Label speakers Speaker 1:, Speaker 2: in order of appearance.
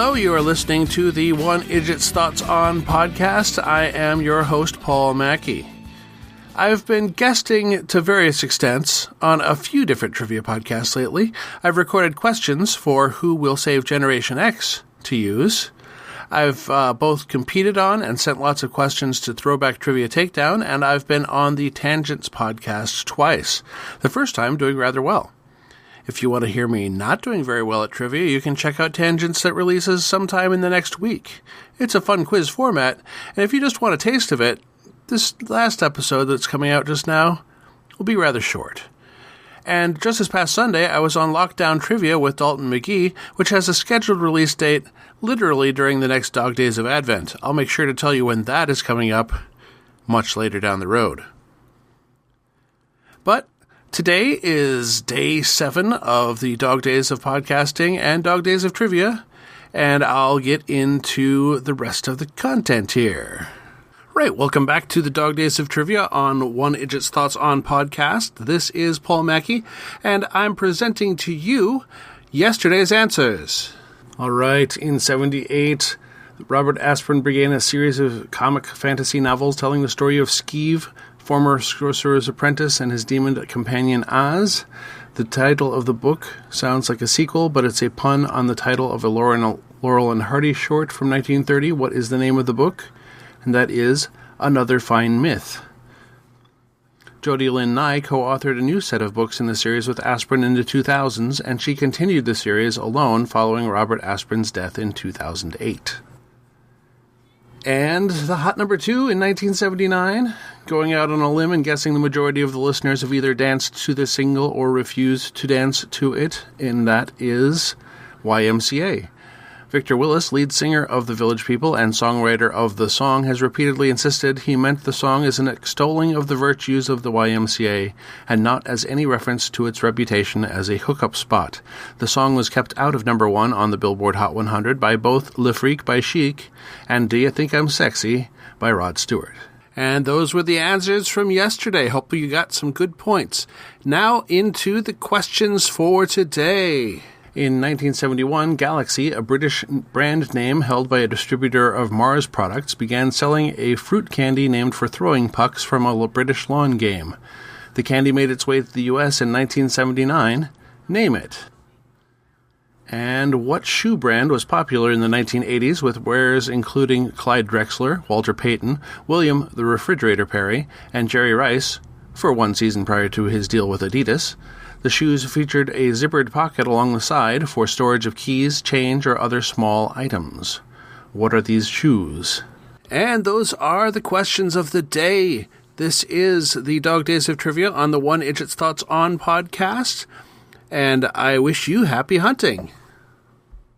Speaker 1: Hello, you are listening to the One Idjit's Thoughts On podcast. I am your host, Paul Mackey. I've been guesting to various extents on a few different trivia podcasts lately. I've recorded questions for Who Will Save Generation X to use. I've both competed on and sent lots of questions to Throwback Trivia Takedown, and I've been on the Tangents podcast twice. The first time doing rather well. If you want to hear me not doing very well at trivia, you can check out Tangents that releases sometime in the next week. It's a fun quiz format, and if you just want a taste of it, this last episode that's coming out just now will be rather short. And just this past Sunday, I was on Lockdown Trivia with Dalton McGee, which has a scheduled release date literally during the next Dog Days of Advent. I'll make sure to tell you when that is coming up much later down the road. But today is day 7 of the Dog Days of Podcasting and Dog Days of Trivia, and I'll get into the rest of the content here. Right, welcome back to the Dog Days of Trivia on One Idjit's Thoughts On podcast. This is Paul Mackey, and I'm presenting to you yesterday's answers. All right, in 78, Robert Asprin began a series of comic fantasy novels telling the story of Skeev, former sorcerer's apprentice, and his demon companion Oz. The title of the book sounds like a sequel, but it's a pun on the title of a Laurel and Hardy short from 1930. What is the name of the book? And that is Another Fine Myth. Jody Lynn Nye co-authored a new set of books in the series with Asprin in the 2000s, and she continued the series alone following Robert Asprin's death in 2008. And the hot number 2 in 1979, going out on a limb and guessing the majority of the listeners have either danced to the single or refused to dance to it, and that is YMCA. Victor Willis, lead singer of The Village People and songwriter of the song, has repeatedly insisted he meant the song as an extolling of the virtues of the YMCA and not as any reference to its reputation as a hookup spot. The song was kept out of number 1 on the Billboard Hot 100 by both Le Freak by Chic and Do You Think I'm Sexy by Rod Stewart. And those were the answers from yesterday. Hope you got some good points. Now into the questions for today. In 1971, Galaxy, a British brand name held by a distributor of Mars products, began selling a fruit candy named for throwing pucks from a British lawn game. The candy made its way to the U.S. in 1979. Name it. And what shoe brand was popular in the 1980s with wearers including Clyde Drexler, Walter Payton, William the Refrigerator Perry, and Jerry Rice, for one season prior to his deal with Adidas? The shoes featured a zippered pocket along the side for storage of keys, change, or other small items. What are these shoes? And those are the questions of the day. This is the Dog Days of Trivia on the One Idjit's Thoughts On podcast, and I wish you happy hunting.